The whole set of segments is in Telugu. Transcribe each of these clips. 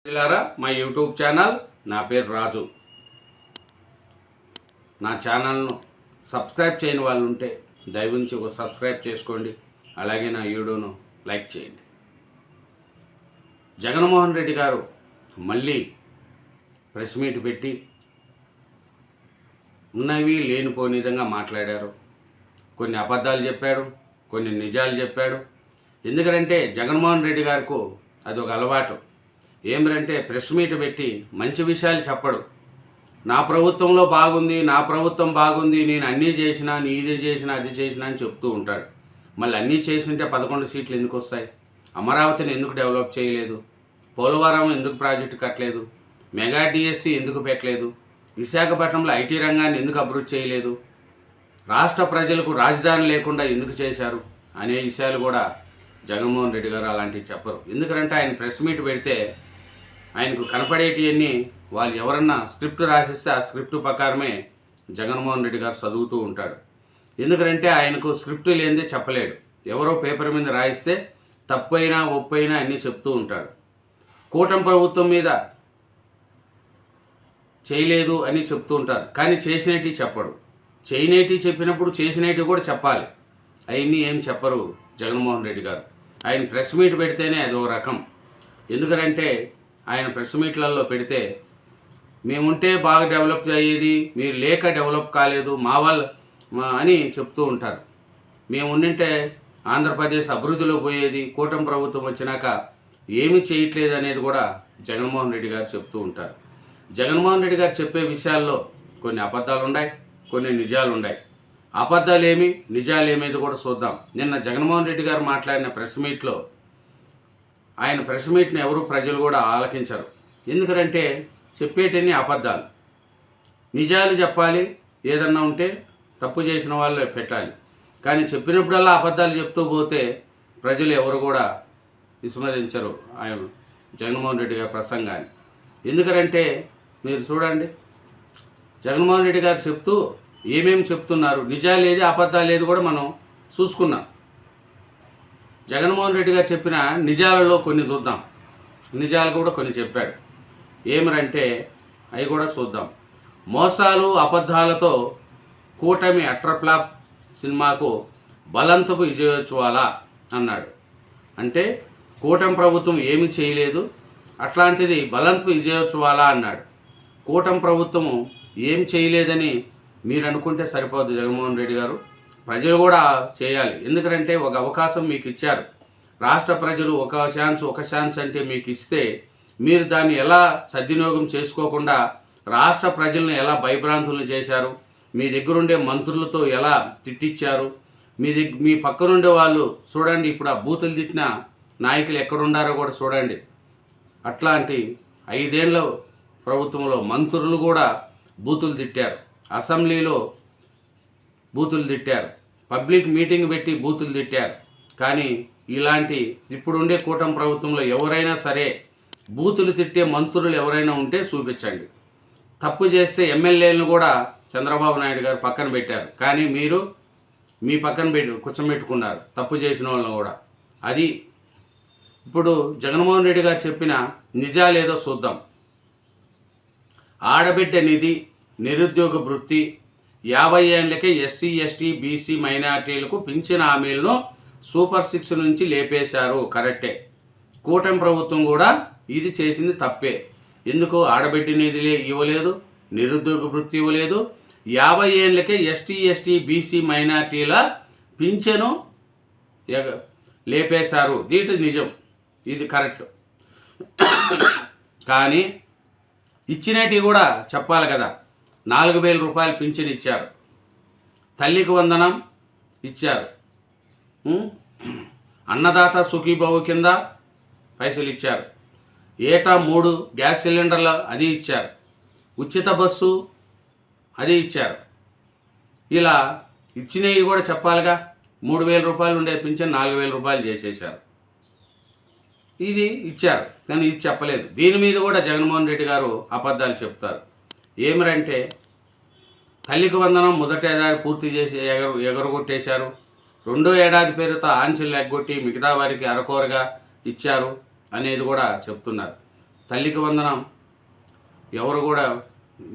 మిత్రులారా, మా యూట్యూబ్ ఛానల్ నా పేరు రాజు. నా ఛానల్ను సబ్స్క్రైబ్ చేయని వాళ్ళు ఉంటే దయవుంచి ఒక సబ్స్క్రైబ్ చేసుకోండి. అలాగే నా వీడియోను లైక్ చేయండి. జగన్మోహన్ రెడ్డి గారు మళ్ళీ ప్రెస్ మీట్ పెట్టి ఉన్నవి లేనిపోని విధంగా మాట్లాడారు. కొన్ని అబద్ధాలు చెప్పాడు, కొన్ని నిజాలు చెప్పాడు. ఎందుకంటే జగన్మోహన్ రెడ్డి గారికి అదొక అలవాటు. ఏమిటంటే ప్రెస్ మీట్ పెట్టి మంచి విషయాలు చెప్పడు. నా ప్రభుత్వంలో బాగుంది, నా ప్రభుత్వం బాగుంది, నేను అన్నీ చేసినా, నీ ఇది చేసినా, అది చేసినా అని చెప్తూ ఉంటాడు. మళ్ళీ అన్నీ చేసింటే 11 సీట్లు ఎందుకు వస్తాయి? అమరావతిని ఎందుకు డెవలప్ చేయలేదు? పోలవరం ఎందుకు ప్రాజెక్టు కట్టలేదు? మెగా డిఎస్సి ఎందుకు పెట్టలేదు? విశాఖపట్నంలో ఐటీ రంగాన్ని ఎందుకు అభివృద్ధి చేయలేదు? రాష్ట్ర ప్రజలకు రాజధాని లేకుండా ఎందుకు చేశారు అనే విషయాలు కూడా జగన్మోహన్ రెడ్డి గారు అలాంటివి చెప్పరు. ఎందుకంటే ఆయన ప్రెస్ మీట్ పెడితే ఆయనకు కనపడేటివన్నీ వాళ్ళు ఎవరన్నా స్క్రిప్ట్ రాసిస్తే ఆ స్క్రిప్ట్ ప్రకారమే జగన్మోహన్ రెడ్డి గారు చదువుతూ ఉంటాడు. ఎందుకంటే ఆయనకు స్క్రిప్ట్ లేనిదే చెప్పలేడు. ఎవరో పేపర్ మీద రాయిస్తే తప్పైనా ఒప్పైనా అన్నీ చెప్తూ ఉంటాడు. కూటమి ప్రభుత్వం మీద చేయలేదు అని చెప్తూ ఉంటారు, కానీ చేసినవి చెప్పడు. చేయనేటి చెప్పినప్పుడు చేసినవి కూడా చెప్పాలి. అవన్నీ ఏం చెప్పరు జగన్మోహన్ రెడ్డి గారు. ఆయన ప్రెస్ మీట్ పెడితేనే అదో రకం. ఎందుకంటే ఆయన ప్రెస్ మీట్లలో పెడితే మేముంటే బాగా డెవలప్ అయ్యేది, మీరు లేక డెవలప్ కాలేదు మా వాళ్ళు అని చెప్తూ ఉంటారు. మేము ఉండింటే ఆంధ్రప్రదేశ్ అభివృద్ధిలో పోయేది, కూటమి ప్రభుత్వం వచ్చినాక ఏమీ చేయట్లేదు అనేది కూడా జగన్మోహన్ రెడ్డి గారు చెప్తూ ఉంటారు. జగన్మోహన్ రెడ్డి గారు చెప్పే విషయాల్లో కొన్ని అబద్ధాలు ఉన్నాయి, కొన్ని నిజాలు ఉన్నాయి. అబద్ధాలు ఏమి, నిజాలు ఏమేది కూడా చూద్దాం. నిన్న జగన్మోహన్ రెడ్డి గారు మాట్లాడిన ప్రెస్ మీట్లో ఆయన ప్రెస్ మీట్ని ఎవరు ప్రజలు కూడా ఆలకించరు. ఎందుకంటే చెప్పేటన్ని అబద్ధాలు. నిజాలు చెప్పాలి, ఏదన్నా ఉంటే తప్పు చేసిన వాళ్ళు పెట్టాలి. కానీ చెప్పినప్పుడల్లా అబద్ధాలు చెప్తూ పోతే ప్రజలు ఎవరు కూడా విస్మరించరు ఆయన జగన్మోహన్ రెడ్డి గారి ప్రసంగాన్ని. ఎందుకంటే మీరు చూడండి, జగన్మోహన్ రెడ్డి గారు చెప్తూ ఏమేమి చెప్తున్నారు, నిజాలు ఏది అబద్ధాలు ఏది కూడా మనం చూసుకున్నాం. జగన్మోహన్ రెడ్డి గారు చెప్పిన నిజాలలో కొన్ని చూద్దాం. నిజాలు కూడా కొన్ని చెప్పాడు. ఏమిరంటే అవి కూడా చూద్దాం. మోసాలు అబద్ధాలతో కూటమి అట్రప్లాప్ సినిమాకు బలంతపు విజయోత్సవాలా అన్నాడు. అంటే కూటమి ప్రభుత్వం ఏమి చేయలేదు, అట్లాంటిది బలంతపు విజయోత్సవాలా అన్నాడు. కూటమి ప్రభుత్వము ఏం చేయలేదని మీరు అనుకుంటే సరిపోదు జగన్మోహన్ రెడ్డి గారు. ప్రజలు కూడా చేయాలి. ఎందుకంటే ఒక అవకాశం మీకు ఇచ్చారు. రాష్ట్ర ప్రజలు ఒక ఛాన్స్ అంటే మీకు ఇస్తే మీరు దాన్ని ఎలా సద్వినియోగం చేసుకోకుండా రాష్ట్ర ప్రజలను ఎలా భయభ్రాంతులను చేశారు, మీ దగ్గరుండే మంత్రులతో ఎలా తిట్టించారు, మీ పక్కనుండే వాళ్ళు చూడండి. ఇప్పుడు ఆ బూతులు తిట్టిన నాయకులు ఎక్కడుండారో కూడా చూడండి. అట్లాంటి 5 ఏళ్ల ప్రభుత్వంలో మంత్రులు కూడా బూతులు తిట్టారు, అసెంబ్లీలో బూతులు తిట్టారు, పబ్లిక్ మీటింగ్ పెట్టి బూతులు తిట్టారు. కానీ ఇలాంటి ఇప్పుడుండే కూటమి ప్రభుత్వంలో ఎవరైనా సరే బూతులు తిట్టే మంత్రులు ఎవరైనా ఉంటే చూపించండి. తప్పు చేస్తే ఎమ్మెల్యేలను కూడా చంద్రబాబు నాయుడు గారు పక్కన పెట్టారు, కానీ మీరు మీ పక్కన కూర్చోబెట్టుకున్నారు తప్పు చేసిన వాళ్ళని కూడా. అది ఇప్పుడు జగన్మోహన్ రెడ్డి గారు చెప్పిన నిజాలేదో చూద్దాం. ఆడబిడ్డ నిధి, నిరుద్యోగ వృత్తి, 50 ఏళ్లకే ఎస్సీ ఎస్టీ బీసీ మైనార్టీలకు పింఛన్ హామీలను సూపర్ 6 నుంచి లేపేశారు. కరెక్టే. కూటమి ప్రభుత్వం కూడా ఇది చేసింది తప్పే. ఎందుకు ఆడబిడ్డ నిధి ఇవ్వలేదు, నిరుద్యోగ వృత్తి ఇవ్వలేదు, 50 ఏళ్లకే ఎస్టీ ఎస్టీ బీసీ మైనార్టీల పింఛను లేపేశారు. దీటి నిజం, ఇది కరెక్ట్. కానీ ఇచ్చినవి కూడా చెప్పాలి కదా. 4,000 రూపాయలు పింఛన్ ఇచ్చారు, తల్లికి వందనం ఇచ్చారు, అన్నదాత సుఖీభవ కింద పైసలు ఇచ్చారు, ఏటా 3 గ్యాస్ సిలిండర్లు అది ఇచ్చారు, ఉచిత బస్సు అది ఇచ్చారు. ఇలా ఇచ్చినవి కూడా చెప్పాలిగా. 3,000 రూపాయలు ఉండే పింఛన్ 4,000 రూపాయలు చేసేశారు. ఇది ఇచ్చారు, కానీ ఇది చెప్పలేదు. దీని మీద కూడా జగన్మోహన్ రెడ్డి గారు అబద్ధాలు చెప్తారు. ఏమిరంటే తల్లికి వందనం మొదటి ఏడాది పూర్తి చేసి ఎగరగొట్టేశారు, 2వ ఏడాది పేరుతో ఆంక్షలు ఎగ్గొట్టి మిగతా వారికి అరకొరగా ఇచ్చారు అనేది కూడా చెప్తున్నారు. తల్లికి వందనం ఎవరు కూడా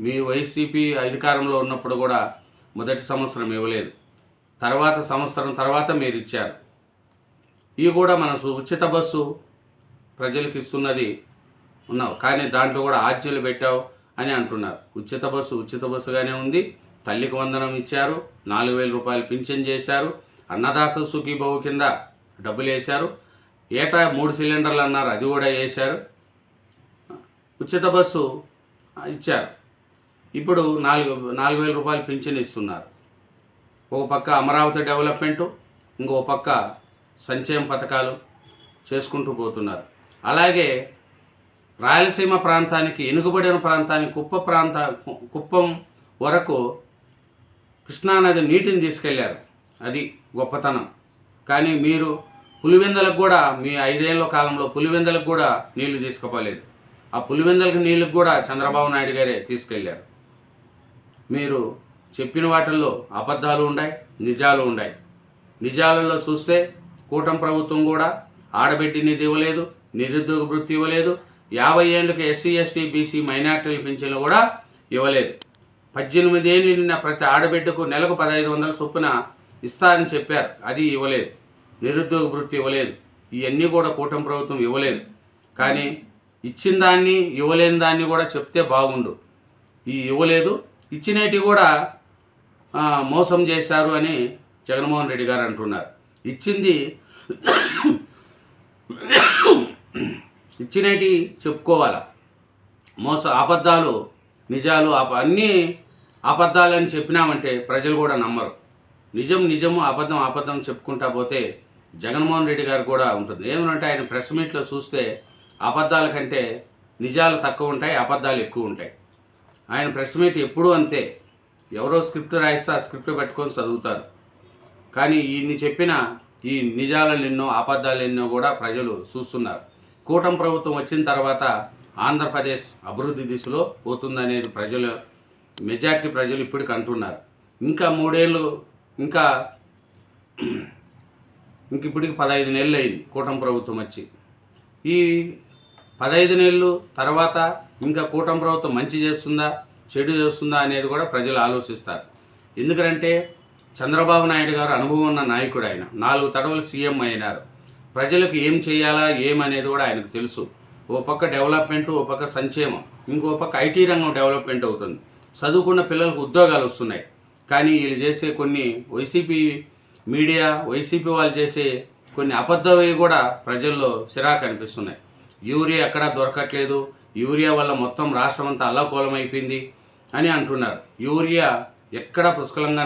మీ వైసీపీ అధికారంలో ఉన్నప్పుడు కూడా మొదటి సంవత్సరం ఇవ్వలేదు, తర్వాత సంవత్సరం తర్వాత మీరు ఇచ్చారు. ఇవి కూడా మన ఉచిత బస్సు ప్రజలకు ఇస్తున్నది ఉన్నావు, కానీ దాంట్లో కూడా ఆజ్ఞలు పెట్టావు అని అంటున్నారు. ఉచిత బస్సుగానే ఉంది. తల్లికి వందనం ఇచ్చారు, 4,000 రూపాయలు పింఛన్ చేశారు, అన్నదాత సుఖీభవ కింద డబ్బులు వేశారు, ఏటా 3 సిలిండర్లు అన్నారు, అది కూడా వేశారు, ఉచిత బస్సు ఇచ్చారు. ఇప్పుడు 4,000 రూపాయలు పింఛన్ ఇస్తున్నారు. ఒక పక్క అమరావతి డెవలప్మెంటు, ఇంకో పక్క సంక్షేమ పథకాలు చేసుకుంటూ పోతున్నారు. అలాగే రాయలసీమ ప్రాంతానికి, వెనుకబడిన ప్రాంతానికి, కుప్పం వరకు కృష్ణానది నీటిని తీసుకెళ్లారు. అది గొప్పతనం. కానీ మీరు పులివెందులకు కూడా, మీ 5 ఏళ్ల కాలంలో పులివెందులకు కూడా నీళ్లు తీసుకుపోలేదు. ఆ పులివెందులకు నీళ్ళకు కూడా చంద్రబాబు నాయుడు గారే తీసుకెళ్లారు. మీరు చెప్పిన వాటిల్లో అబద్ధాలు ఉన్నాయి, నిజాలు ఉన్నాయి. నిజాలలో చూస్తే కూటమి ప్రభుత్వం కూడా ఆడబిడ్డ నిధి ఇవ్వలేదు, నిరుద్యోగ వృత్తి ఇవ్వలేదు, 50 ఏళ్ళకి ఎస్సీ ఎస్టీ బీసీ మైనార్టీల పింఛన్లు కూడా ఇవ్వలేదు. 18 ఏళ్ళు నిన్న ప్రతి ఆడబిడ్డకు నెలకు 1,500 చొప్పున ఇస్తారని చెప్పారు, అది ఇవ్వలేదు. నిరుద్యోగ వృత్తి ఇవ్వలేదు. ఇవన్నీ కూడా కూటమి ప్రభుత్వం ఇవ్వలేదు. కానీ ఇచ్చిన దాన్ని, ఇవ్వలేని దాన్ని కూడా చెప్తే బాగుండు. ఈ ఇవ్వలేదు, ఇచ్చినవి కూడా మోసం చేశారు అని జగన్మోహన్ రెడ్డి గారు అంటున్నారు. ఇచ్చినవి చెప్పుకోవాలా. అబద్ధాలు నిజాలు అన్నీ అబద్ధాలని చెప్పినామంటే ప్రజలు కూడా నమ్మరు. నిజము అబద్ధం చెప్పుకుంటా పోతే జగన్మోహన్ రెడ్డి గారు కూడా ఉంటుంది. ఏమనంటే ఆయన ప్రెస్ మీట్లో చూస్తే అబద్ధాల కంటే నిజాలు తక్కువ ఉంటాయి, అబద్ధాలు ఎక్కువ ఉంటాయి. ఆయన ప్రెస్ మీట్ ఎప్పుడూ అంతే. ఎవరో స్క్రిప్ట్ రాయిస్తే ఆ స్క్రిప్ట్ పెట్టుకొని చదువుతారు. కానీ ఈయన్ని చెప్పిన ఈ నిజాలు ఎన్నో, అబద్ధాలు ఎన్నో కూడా ప్రజలు చూస్తున్నారు. కూటమి ప్రభుత్వం వచ్చిన తర్వాత ఆంధ్రప్రదేశ్ అభివృద్ధి దిశలో పోతుందనేది మెజార్టీ ప్రజలు ఇప్పటికి అంటున్నారు. ఇంకా 3 ఏళ్ళు, ఇప్పటికి 15 నెలలు అయింది కూటమి ప్రభుత్వం వచ్చి. ఈ 15 నెలలు తర్వాత ఇంకా కూటమి ప్రభుత్వం మంచి చేస్తుందా, చెడు చేస్తుందా అనేది కూడా ప్రజలు ఆలోచిస్తారు. ఎందుకంటే చంద్రబాబు నాయుడు గారు అనుభవం ఉన్న నాయకుడు. ఆయన 4 తడవలు సీఎం అయినారు. ప్రజలకు ఏం చేయాలా ఏమనేది కూడా ఆయనకు తెలుసు. ఓ పక్క డెవలప్మెంటు, ఓ పక్క సంక్షేమం, ఇంకో పక్క ఐటీ రంగం డెవలప్మెంట్ అవుతుంది. చదువుకున్న పిల్లలకు ఉద్యోగాలు వస్తున్నాయి. కానీ వీళ్ళు చేసే కొన్ని వైసీపీ మీడియా, వైసీపీ వాళ్ళు చేసే కొన్ని అబద్ధవి కూడా ప్రజల్లో చిరాకు అనిపిస్తున్నాయి. యూరియా ఎక్కడా దొరకట్లేదు, యూరియా వల్ల మొత్తం రాష్ట్రం అంతా అల్లకూలం అయిపోయింది అని అంటున్నారు. యూరియా ఎక్కడా పుష్కలంగా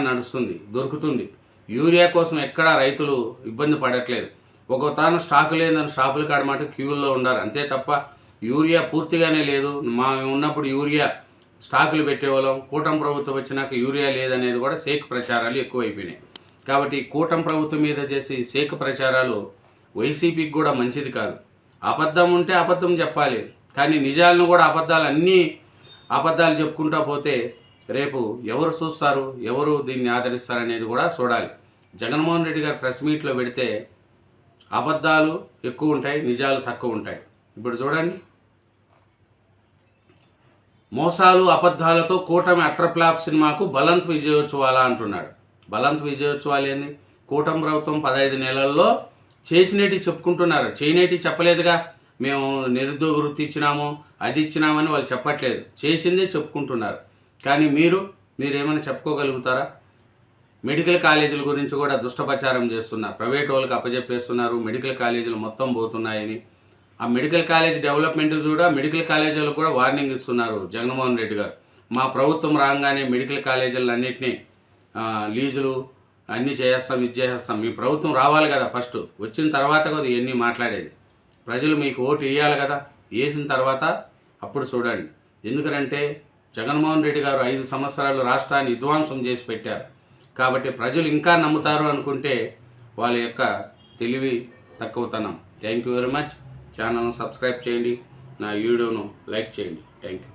దొరుకుతుంది. యూరియా కోసం ఎక్కడా రైతులు ఇబ్బంది పడట్లేదు. ఒక తాను స్టాకు లేదని షాపుల కాడ మాట క్యూల్లో ఉన్నారు, అంతే తప్ప యూరియా పూర్తిగానే లేదు. ఉన్నప్పుడు యూరియా స్టాకులు పెట్టేవాళ్ళం. కూటమి ప్రభుత్వం వచ్చినాక యూరియా లేదనేది కూడా ఫేక్ ప్రచారాలు ఎక్కువైపోయినాయి. కాబట్టి కూటమి ప్రభుత్వం మీద చేసి ఫేక్ ప్రచారాలు వైసీపీకి కూడా మంచిది కాదు. అబద్ధం ఉంటే అబద్ధం చెప్పాలి, కానీ నిజాలను కూడా అన్ని అబద్ధాలు చెప్పుకుంటా పోతే రేపు ఎవరు చూస్తారు, ఎవరు దీన్ని ఆదరిస్తారనేది కూడా చూడాలి. జగన్మోహన్ రెడ్డి గారు ప్రెస్ మీట్లో పెడితే అబద్ధాలు ఎక్కువ ఉంటాయి, నిజాలు తక్కువ ఉంటాయి. ఇప్పుడు చూడండి, మోసాలు అబద్ధాలతో కూటమి అట్రప్లాప్ సినిమాకు బలంత్ విజయోత్సవాలా అంటున్నాడు. బలంత్ విజయోత్సవాలు ఏంది? కూటమి ప్రభుత్వం 15 నెలల్లో చేసినేటి చెప్పుకుంటున్నారు, చేయనేటి చెప్పలేదుగా. మేము నిరుద్యోగ వృత్తి ఇచ్చినాము, అది ఇచ్చినామని వాళ్ళు చెప్పట్లేదు, చేసిందే చెప్పుకుంటున్నారు. కానీ మీరేమైనా చెప్పుకోగలుగుతారా? మెడికల్ కాలేజీల గురించి కూడా దుష్టప్రచారం చేస్తున్నారు. ప్రైవేట్ వాళ్ళకి అప్పచెప్పేస్తున్నారు, మెడికల్ కాలేజీలు మొత్తం పోతున్నాయని. ఆ మెడికల్ కాలేజ్ డెవలప్మెంట్ కూడా మెడికల్ కాలేజీలకు కూడా వార్నింగ్ ఇస్తున్నారు జగన్మోహన్ రెడ్డి గారు. మా ప్రభుత్వం రాగానే మెడికల్ కాలేజీలు అన్నింటినీ లీజులు అన్నీ చేస్తాం, ఇది చేసేస్తాం. మీ ప్రభుత్వం రావాలి కదా, ఫస్ట్ వచ్చిన తర్వాత కదా ఇవన్నీ మాట్లాడేది. ప్రజలు మీకు ఓటు వేయాలి కదా, వేసిన తర్వాత అప్పుడు చూడండి. ఎందుకంటే జగన్మోహన్ రెడ్డి గారు 5 సంవత్సరాలు రాష్ట్రాన్ని విధ్వంసం చేసి పెట్టారు. కాబట్టి ప్రజలు ఇంకా నమ్ముతారు అనుకుంటే వాళ్ళ యొక్క తెలివి తక్కువతనం. Thank you very much. ఛానల్ను సబ్స్క్రైబ్ చేయండి, నా వీడియోను లైక్ చేయండి. Thank you.